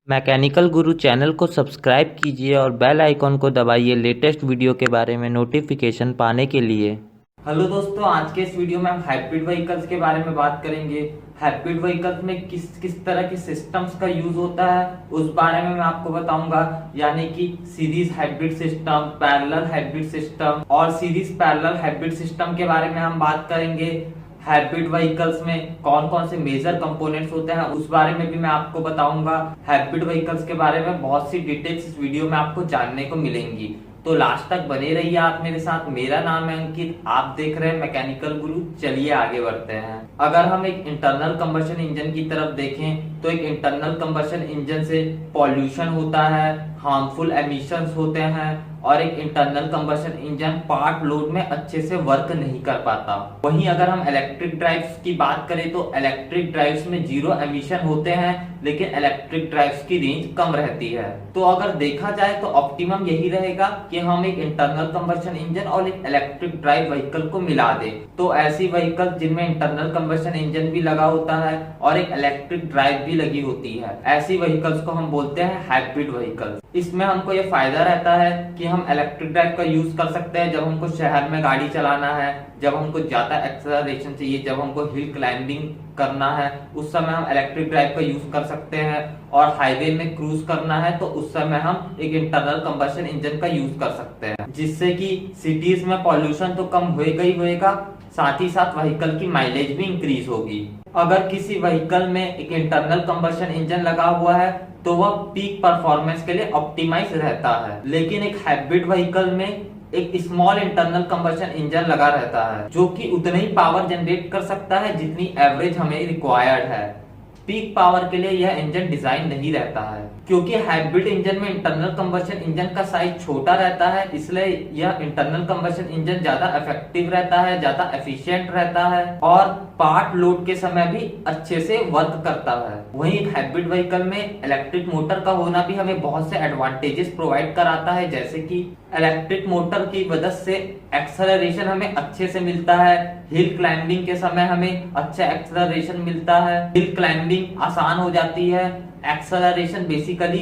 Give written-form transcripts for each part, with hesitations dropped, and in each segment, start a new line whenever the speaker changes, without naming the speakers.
Mechanical गुरु channel को subscribe कीजिए और बेल आइकॉन को दबाइए लेटेस्ट वीडियो के बारे में नोटिफिकेशन पाने के लिए।
हेलो दोस्तों, आज के इस वीडियो में हम हाइब्रिड व्हीकल्स के बारे में बात करेंगे। हाइब्रिड व्हीकल्स में किस किस तरह के सिस्टम्स का यूज होता है उस बारे में मैं आपको बताऊंगा। यानी कि series hybrid system, parallel hybrid system और सीरीज पैरेलल हाइब्रिड सिस्टम के बारे में हम बात करेंगे। हाइब्रिड व्हीकल्स में कौन कौन से मेजर कंपोनेंट्स होते हैं उस बारे में भी मैं आपको बताऊंगा। हाइब्रिड व्हीकल्स के बारे में बहुत सी डिटेल्स इस वीडियो में आपको जानने को मिलेंगी, तो लास्ट तक बने रहिए आप मेरे साथ। मेरा नाम है अंकित, आप देख रहे हैं मैकेनिकल गुरु। चलिए आगे बढ़ते हैं। अगर हम एक इंटरनल कंबशन इंजन की तरफ देखें तो एक इंटरनल कंबशन इंजन से पॉल्यूशन होता है, हार्मफुल एमिशंस होते हैं और एक internal combustion engine part load में अच्छे से वर्क नहीं कर पाता। वहीं अगर हम इलेक्ट्रिक ड्राइव्स की बात करें तो इलेक्ट्रिक ड्राइव्स में जीरो एमिशन होते हैं, लेकिन इलेक्ट्रिक ड्राइव्स की रेंज कम रहती है। तो अगर देखा जाए तो ऑप्टिमम यही रहेगा कि हम एक इंटरनल कंबशन इंजन और एक इलेक्ट्रिक ड्राइव व्हीकल को मिला दें। तो ऐसी व्हीकल जिनमें इंटरनल कंबशन इंजन भी लगा होता है और एक इलेक्ट्रिक ड्राइव भी लगी होती है, ऐसी व्हीकल्स को हम बोलते हैं हाइब्रिड व्हीकल्स। इसमें हमको ये फायदा रहता है कि हम इलेक्ट्रिक ड्राइव का यूज कर सकते हैं जब हमको शहर में गाड़ी चलाना है, जब हमको ज्यादा एक्सेलरेशन चाहिए, जब हमको हिल क्लाइंबिंग करना है, उस समय हम इलेक्ट्रिक ड्राइव का यूज कर सकते हैं। और हाईवे में क्रूज करना है तो उस समय हम एक इंटरनल कंबशन इंजन का यूज कर सकते हैं, जिससे कि सिटीज में पॉल्यूशन तो कम होएगा ही होएगा, साथ ही साथ व्हीकल की माइलेज भी इंक्रीज होगी। अगर किसी व्हीकल में एक इंटरनल कंबशन इंजन लगा हुआ है तो वह पीक परफॉर्मेंस के लिए ऑप्टिमाइज रहता है, लेकिन एक हाइब्रिड व्हीकल में एक स्मॉल इंटरनल कंबशन इंजन लगा रहता है जो कि उतनी ही पावर जनरेट कर सकता है जितनी एवरेज हमें रिक्वायर्ड है। पीक पावर के लिए यह इंजन डिजाइन नहीं रहता है, क्योंकि हाइब्रिड इंजन में इंटरनल कंबशन इंजन का साइज छोटा रहता है, इसलिए यह इंटरनल कंबशन इंजन ज्यादा इफेक्टिव रहता है, ज्यादा एफिशिएंट रहता है और पार्ट लोड के समय भी अच्छे से वर्क करता है। वहीं एक हाइब्रिड व्हीकल में इलेक्ट्रिक मोटर का होना भी हमें बहुत से एडवांटेजेस प्रोवाइड कराता है, जैसे कि इलेक्ट्रिक मोटर की वजह से एक्सेलरेशन हमें अच्छे से मिलता है, हिल क्लाइंबिंग के समय हमें अच्छा एक्सेलरेशन मिलता है, हिल क्लाइंबिंग आसान हो जाती है। एक्सेलरेशन बेसिकली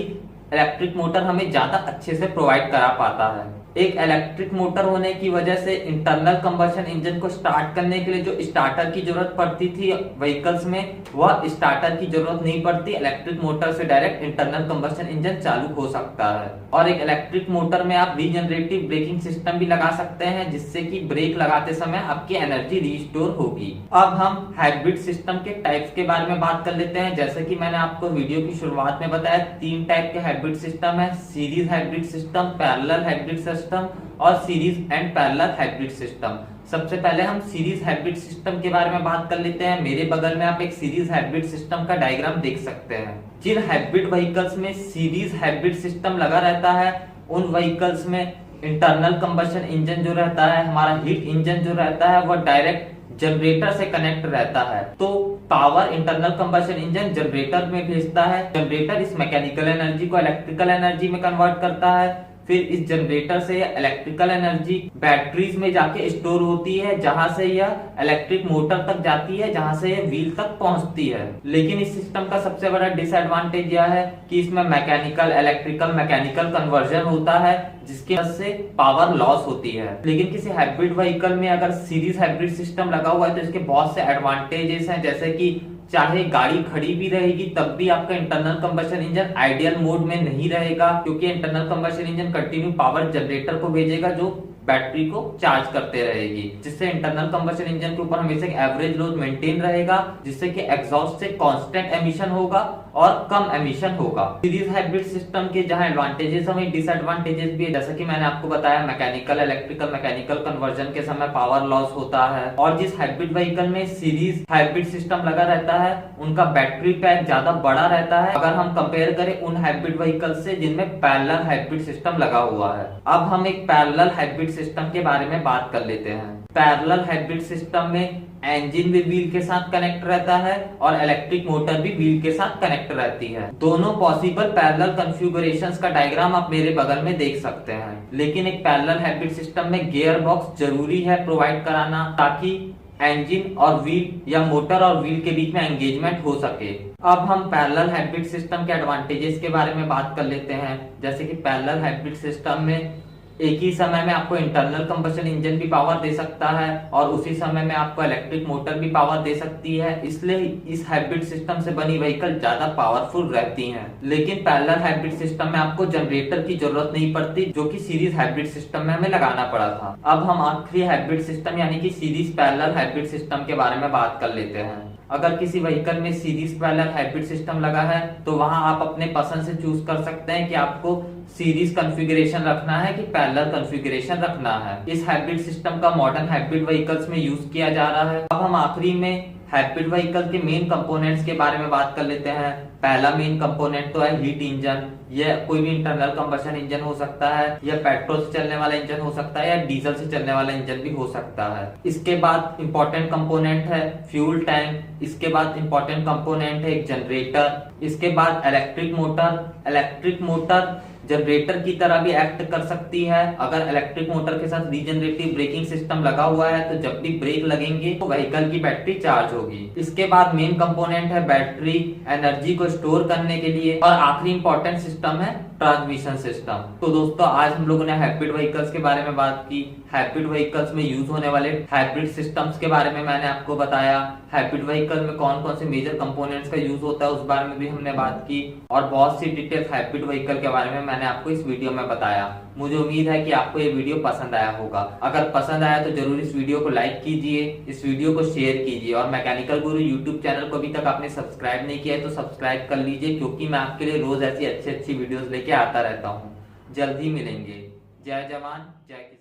इलेक्ट्रिक मोटर हमें ज्यादा अच्छे से प्रोवाइड करा पाता है। एक इलेक्ट्रिक मोटर होने की वजह से इंटरनल कंबशन इंजन को स्टार्ट करने के लिए जो स्टार्टर की जरूरत पड़ती थी व्हीकल्स में, वह स्टार्टर की जरूरत नहीं पड़ती। इलेक्ट्रिक मोटर से डायरेक्ट इंटरनल कंबशन इंजन चालू हो सकता है। और एक इलेक्ट्रिक मोटर में आप रीजनरेटिव ब्रेकिंग सिस्टम भी लगा सकते हैं, जिससे कि ब्रेक लगाते समय आपकी एनर्जी रिस्टोर होगी। अब हम हाइब्रिड सिस्टम के टाइप्स के बारे में बात कर लेते हैं। जैसे कि मैंने आपको वीडियो की शुरुआत में बताया, 3 टाइप के हाइब्रिड सिस्टम है: series hybrid system, parallel hybrid system और series and parallel hybrid system. सबसे पहले हम सीरीज हाइब्रिड सिस्टम के बारे में बात कर लेते हैं। मेरे बगल में आप एक सीरीज हाइब्रिड सिस्टम का डायग्राम देख सकते हैं। जिन हाइब्रिड व्हीकल्स में सीरीज हाइब्रिड सिस्टम लगा रहता है उन व्हीकल्स में इंटरनल कंबशन इंजन जो रहता है, हमारा हीट इंजन जो रहता है, वह डायरेक्ट जनरेटर से कनेक्ट रहता है। तो power internal combustion engine generator में भेजता है, जनरेटर इस मैकेनिकल एनर्जी को इलेक्ट्रिकल एनर्जी में कन्वर्ट करता है। फिर इस जनरेटर से इलेक्ट्रिकल एनर्जी बैटरीज में जाके स्टोर होती है, जहां से यह इलेक्ट्रिक मोटर तक जाती है, जहां से यह व्हील तक पहुंचती है। लेकिन इस सिस्टम का सबसे बड़ा डिसएडवांटेज यह है कि इसमें मैकेनिकल इलेक्ट्रिकल मैकेनिकल कन्वर्जन होता है, जिसकी वजह से पावर लॉस होती है। लेकिन किसी हाइब्रिड व्हीकल में अगर सीरीज हाइब्रिड सिस्टम लगा हुआ है तो इसके बहुत से एडवांटेजेस हैं, जैसे कि चाहे गाड़ी खड़ी भी रहेगी तब भी आपका internal combustion engine ideal mode में नहीं रहेगा, क्योंकि internal combustion engine continue power generator को भेजेगा जो बैटरी को चार्ज करते रहेगी, जिससे इंटरनल कंबशन इंजन के ऊपर हमेशा एवरेज लोड मेंटेन रहेगा, जिससे कि एग्जॉस्ट से कांस्टेंट एमिशन होगा और कम एमिशन होगा। सीरीज हाइब्रिड सिस्टम के जहां एडवांटेजेस हमें डिसएडवांटेजेस भी है, जैसे कि मैंने आपको बताया मैकेनिकल इलेक्ट्रिकल मैकेनिकल कन्वर्जन के समय पावर लॉस होता है। और जिस हाइब्रिड व्हीकल में सीरीज हाइब्रिड सिस्टम लगा रहता है उनका बैटरी पैक ज्यादा बड़ा रहता है, अगर हम कंपेयर करें उन हाइब्रिड व्हीकल से जिनमें पैरेलल हाइब्रिड सिस्टम लगा हुआ है। अब हम एक पैरेलल हाइब्रिड सिस्टम के बारे में बात कर लेते हैं। पैरेलल हाइब्रिड सिस्टम में इंजन भी व्हील के साथ कनेक्ट रहता है और इलेक्ट्रिक मोटर भी व्हील के साथ कनेक्ट रहती है। दोनों पॉसिबल पैरेलल कॉन्फ़िगरेशंस का डायग्राम आप मेरे बगल में देख सकते हैं। लेकिन एक पैरेलल हाइब्रिड सिस्टम में गियर बॉक्स जरूरी है प्रोवाइड कराना, ताकि इंजन और व्हील या मोटर और व्हील के बीच में एंगेजमेंट हो सके। अब हम पैरेलल हाइब्रिड सिस्टम के एडवांटेजेस के बारे में बात कर लेते हैं। जैसे कि पैरेलल हाइब्रिड सिस्टम में एक ही समय में आपको इंटरनल कंबशन इंजन भी पावर दे सकता है और उसी समय में आपको इलेक्ट्रिक मोटर भी पावर दे सकती है, इसलिए इस हाइब्रिड सिस्टम से बनी व्हीकल ज्यादा पावरफुल रहती हैं। लेकिन पैरेलल हाइब्रिड सिस्टम में आपको जनरेटर की जरूरत नहीं पड़ती, जो कि सीरीज हाइब्रिड सिस्टम में हमें लगाना पड़ा था। अब हम आखिरी हाइब्रिड सिस्टम यानी कि सीरीज पैरेलल हाइब्रिड सिस्टम के बारे में बात कर लेते हैं। अगर किसी व्हीकल में सीरीज पैरेलल हाइब्रिड सिस्टम लगा है तो वहां आप अपने पसंद से चूज कर सकते हैं कि आपको सीरीज कॉन्फ़िगरेशन रखना है कि पैरेलल कॉन्फ़िगरेशन रखना है। इस हाइब्रिड सिस्टम का मॉडर्न हाइब्रिड व्हीकल्स में यूज किया जा रहा है। अब हम आखिरी में हाइब्रिड व्हीकल के मेन कंपोनेंट्स के बारे में बात कर लेते हैं। पहला मेन कंपोनेंट तो है हीट इंजन। यह कोई भी इंटरनल कंबशन इंजन हो सकता है, या पेट्रोल से चलने वाला इंजन हो सकता है, या डीजल से चलने वाला इंजन भी हो सकता है। इसके बाद इंपॉर्टेंट कंपोनेंट है फ्यूल टैंक। इसके बाद इंपॉर्टेंट कंपोनेंट है एक जनरेटर। इसके बाद electric motor. Electric motor generator की तरह भी एक्ट कर सकती है। अगर इलेक्ट्रिक मोटर के साथ रीजनरेटिव ब्रेकिंग सिस्टम लगा हुआ है तो जब भी ब्रेक लगेंगे तो व्हीकल की बैटरी चार्ज होगी। इसके बाद मेन कंपोनेंट है बैटरी, एनर्जी को स्टोर करने के लिए। और आखिरी इंपॉर्टेंट सिस्टम है ट्रांसमिशन सिस्टम। तो दोस्तों आज हम लोगों ने हाइब्रिड व्हीकल्स के बारे में बात की। हाइब्रिड व्हीकल्स में यूज होने वाले हाइब्रिड सिस्टम्स के बारे में मैंने आपको बताया। हाइब्रिड व्हीकल में कौन कौन से मेजर कंपोनेंट्स का यूज होता है उस बारे में भी हमने बात की, और बहुत सी डिटेल्स हाइब्रिड व्हीकल के बारे में मैंने आपको इस वीडियो में बताया। मुझे उम्मीद है कि आपको ये वीडियो पसंद आया होगा। अगर पसंद आया तो जरूर इस वीडियो को लाइक कीजिए, इस वीडियो को शेयर कीजिए, और मैकेनिकल गुरु यूट्यूब चैनल को अभी तक आपने सब्सक्राइब नहीं किया है तो सब्सक्राइब कर लीजिए, क्योंकि मैं आपके लिए रोज ऐसी अच्छी अच्छी वीडियोस लेके आता रहता हूँ। जल्द ही मिलेंगे। जय जवान जय किसान।